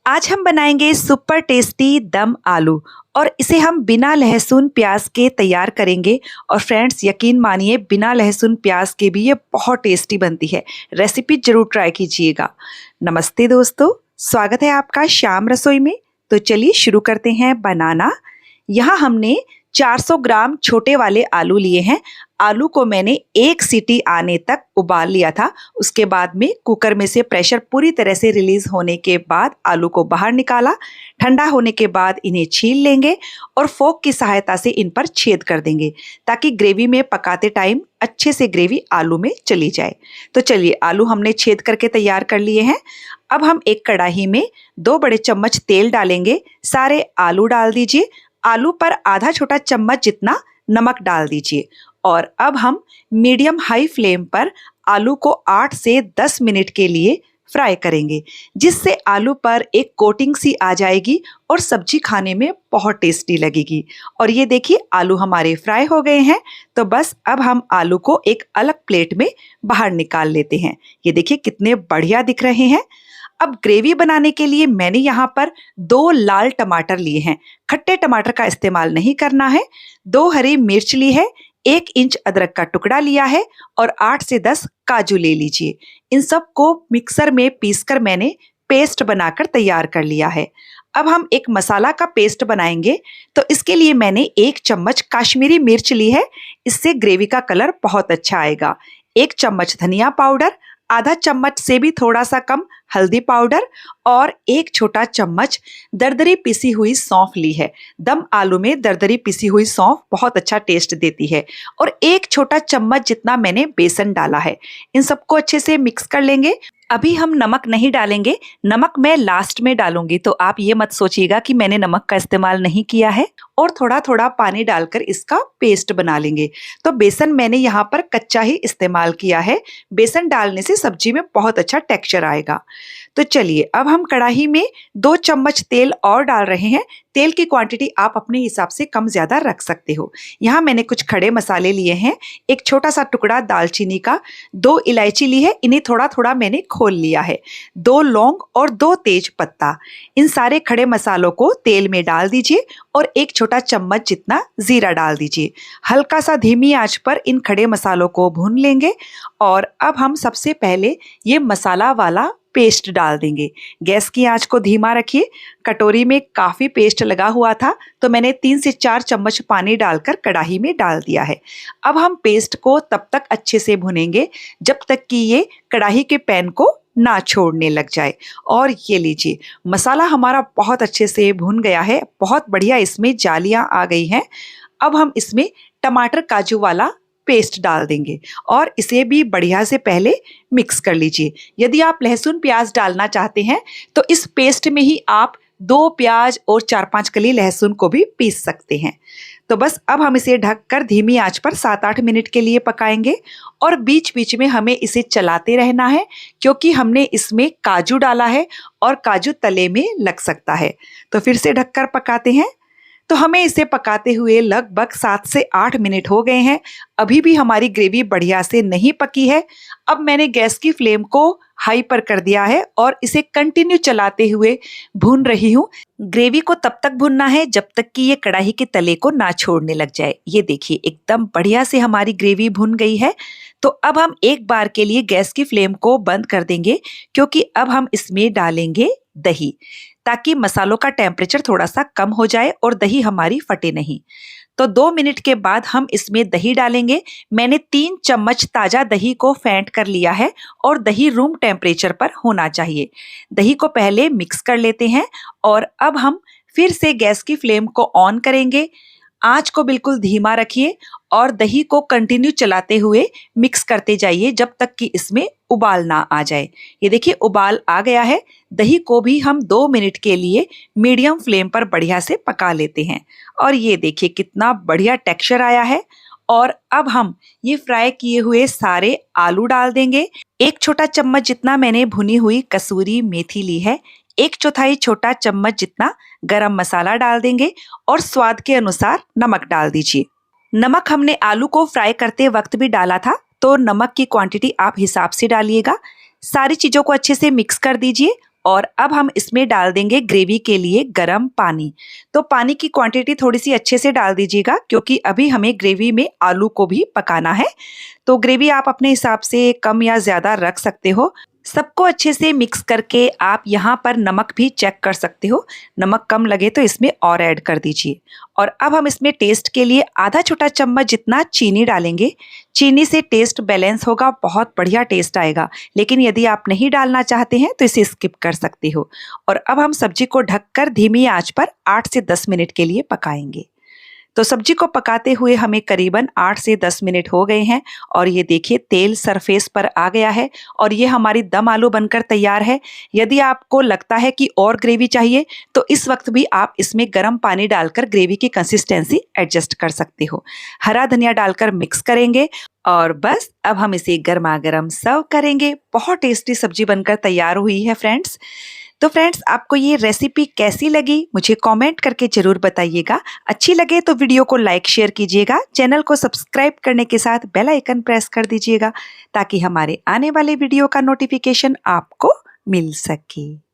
आज हम बनाएंगे सुपर टेस्टी दम आलू और इसे हम बिना लहसुन प्याज के तैयार करेंगे। और फ्रेंड्स यकीन मानिए बिना लहसुन प्याज के भी ये बहुत टेस्टी बनती है। रेसिपी जरूर ट्राई कीजिएगा। नमस्ते दोस्तों, स्वागत है आपका शाम रसोई में। तो चलिए शुरू करते हैं बनाना। यहाँ हमने 400 ग्राम छोटे वाले आलू लिए हैं। आलू को मैंने एक सीटी आने तक उबाल लिया था। उसके बाद में कुकर में से प्रेशर पूरी तरह से रिलीज होने के बाद आलू को बाहर निकाला। ठंडा होने के बाद इन्हें छील लेंगे और फोक की सहायता से इन पर छेद कर देंगे ताकि ग्रेवी में पकाते टाइम अच्छे से ग्रेवी आलू में चली जाए। तो चलिए, आलू हमने छेद करके तैयार कर लिए हैं। अब हम एक कढ़ाई में 2 बड़े चम्मच तेल डालेंगे। सारे आलू डाल दीजिए। आलू पर आधा छोटा चम्मच जितना नमक डाल दीजिए और अब हम मीडियम हाई फ्लेम पर आलू को 8 से 10 मिनट के लिए फ्राई करेंगे, जिससे आलू पर एक कोटिंग सी आ जाएगी और सब्जी खाने में बहुत टेस्टी लगेगी। और ये देखिए आलू हमारे फ्राई हो गए हैं। तो बस अब हम आलू को एक अलग प्लेट में बाहर निकाल लेते हैं। ये देखिए कितने बढ़िया दिख रहे हैं। अब ग्रेवी बनाने के लिए मैंने यहाँ पर 2 लाल टमाटर लिए हैं। खट्टे टमाटर का इस्तेमाल नहीं करना है। 2 हरी मिर्च ली है, 1 इंच अदरक का टुकड़ा लिया है और 8 से 10 काजू ले लीजिए। इन सब को मिक्सर में पीसकर मैंने पेस्ट बनाकर तैयार कर लिया है। अब हम एक मसाला का पेस्ट बनाएंगे। तो इसके लिए मैंने 1 चम्मच काश्मीरी मिर्च ली है। इससे ग्रेवी का कलर बहुत अच्छा आएगा। 1 चम्मच धनिया पाउडर, आधा चम्मच से भी थोड़ा सा कम हल्दी पाउडर और 1 छोटा चम्मच दरदरी पिसी हुई सौंफ ली है। दम आलू में दरदरी पिसी हुई सौंफ बहुत अच्छा टेस्ट देती है। और 1 छोटा चम्मच जितना मैंने बेसन डाला है। इन सबको अच्छे से मिक्स कर लेंगे। अभी हम नमक नहीं डालेंगे, नमक मैं लास्ट में डालूंगी। तो आप ये मत सोचिएगा कि मैंने नमक का इस्तेमाल नहीं किया है। और थोड़ा थोड़ा पानी डालकर इसका पेस्ट बना लेंगे। तो बेसन मैंने यहाँ पर कच्चा ही इस्तेमाल किया है। बेसन डालने से सब्जी में बहुत अच्छा टेक्सचर आएगा। तो चलिए, अब हम कढ़ाई में 2 चम्मच तेल और डाल रहे हैं। तेल की क्वांटिटी आप अपने हिसाब से कम ज्यादा रख सकते हो। यहाँ मैंने कुछ खड़े मसाले लिए हैं। 1 छोटा सा टुकड़ा दालचीनी का, 2 इलायची ली है, इन्हें थोड़ा थोड़ा मैंने खोल लिया है, 2 लौंग और 2 तेज पत्ता। इन सारे खड़े मसालों को तेल में डाल दीजिए और 1 छोटा चम्मच जितना जीरा डाल दीजिए। हल्का सा धीमी आंच पर इन खड़े मसालों को भून लेंगे। और अब हम सबसे पहले ये मसाला वाला पेस्ट डाल देंगे। गैस की आंच को धीमा रखिए। कटोरी में काफी पेस्ट लगा हुआ था तो मैंने 3 से 4 चम्मच पानी डालकर कढ़ाई में डाल दिया है। अब हम पेस्ट को तब तक अच्छे से भुनेंगे जब तक कि ये कढ़ाई के पैन को ना छोड़ने लग जाए। और ये लीजिए, मसाला हमारा बहुत अच्छे से भुन गया है। बहुत बढ़िया इसमें जालियां आ गई हैं। अब हम इसमें टमाटर काजू वाला पेस्ट डाल देंगे और इसे भी बढ़िया से पहले मिक्स कर लीजिए। यदि आप लहसुन प्याज डालना चाहते हैं तो इस पेस्ट में ही आप 2 प्याज और 4-5 कली लहसुन को भी पीस सकते हैं। तो बस अब हम इसे ढककर धीमी आंच पर 7-8 मिनट के लिए पकाएंगे। और बीच बीच में हमें इसे चलाते रहना है क्योंकि हमने इसमें काजू डाला है और काजू तले में लग सकता है। तो फिर से ढककर पकाते हैं। तो हमें इसे पकाते हुए लगभग 7 से 8 मिनट हो गए हैं। अभी भी हमारी ग्रेवी बढ़िया से नहीं पकी है। अब मैंने गैस की फ्लेम को हाई पर कर दिया है और इसे कंटिन्यू चलाते हुए भून रही हूँ। ग्रेवी को तब तक भूनना है जब तक कि ये कढ़ाई के तले को ना छोड़ने लग जाए। ये देखिए एकदम बढ़िया से हमारी ग्रेवी भुन गई है। तो अब हम एक बार के लिए गैस की फ्लेम को बंद कर देंगे क्योंकि अब हम इसमें डालेंगे दही, ताकि मसालों का टेम्परेचर थोड़ा सा कम हो जाए और दही हमारी फटे नहीं। तो 2 मिनट के बाद हम इसमें दही डालेंगे। मैंने 3 चम्मच ताजा दही को फेंट कर लिया है और दही रूम टेम्परेचर पर होना चाहिए। दही को पहले मिक्स कर लेते हैं और अब हम फिर से गैस की फ्लेम को ऑन करेंगे। आंच को बिल्कुल धीमा रखिए और दही को कंटिन्यू चलाते हुए मिक्स करते जाइए जब तक कि इसमें उबाल ना आ जाए। ये देखिए उबाल आ गया है। दही को भी हम 2 मिनट के लिए मीडियम फ्लेम पर बढ़िया से पका लेते हैं। और ये देखिए कितना बढ़िया टेक्सचर आया है। और अब हम ये फ्राई किए हुए सारे आलू डाल देंगे। 1 छोटा चम्मच जितना मैंने भुनी हुई कसूरी मेथी ली है। 1/4 छोटा चम्मच जितना गरम मसाला डाल देंगे और स्वाद के अनुसार नमक डाल दीजिए। नमक हमने आलू को फ्राई करते वक्त भी डाला था, तो नमक की क्वांटिटी आप हिसाब से डालिएगा। सारी चीजों को अच्छे से मिक्स कर दीजिए और अब हम इसमें डाल देंगे ग्रेवी के लिए गरम पानी। तो पानी की क्वांटिटी थोड़ी-सी अच्छे से डाल दीजिएगा क्योंकि अभी हमें ग्रेवी में आलू को भी पकाना है। तो ग्रेवी आप अपने हिसाब से कम या ज़्यादा रख सकते हो। सबको अच्छे से मिक्स करके आप यहाँ पर नमक भी चेक कर सकते हो। नमक कम लगे तो इसमें और ऐड कर दीजिए। और अब हम इसमें टेस्ट के लिए आधा छोटा चम्मच जितना चीनी डालेंगे। चीनी से टेस्ट बैलेंस होगा, बहुत बढ़िया टेस्ट आएगा। लेकिन यदि आप नहीं डालना चाहते हैं तो इसे स्किप कर सकते हो। और अब हम सब्जी को ढककर धीमी आंच पर 8 से 10 मिनट के लिए पकाएंगे। तो सब्जी को पकाते हुए हमें करीबन 8 से 10 मिनट हो गए हैं और ये देखिए तेल सरफेस पर आ गया है और ये हमारी दम आलू बनकर तैयार है। यदि आपको लगता है कि और ग्रेवी चाहिए तो इस वक्त भी आप इसमें गर्म पानी डालकर ग्रेवी की कंसिस्टेंसी एडजस्ट कर सकते हो। हरा धनिया डालकर मिक्स करेंगे और बस अब हम इसे गर्मा-गर्म सर्व करेंगे। बहुत टेस्टी सब्जी बनकर तैयार हुई है फ्रेंड्स। तो फ्रेंड्स आपको ये रेसिपी कैसी लगी मुझे कमेंट करके ज़रूर बताइएगा। अच्छी लगे तो वीडियो को लाइक शेयर कीजिएगा। चैनल को सब्सक्राइब करने के साथ बेल आइकन प्रेस कर दीजिएगा ताकि हमारे आने वाले वीडियो का नोटिफिकेशन आपको मिल सके।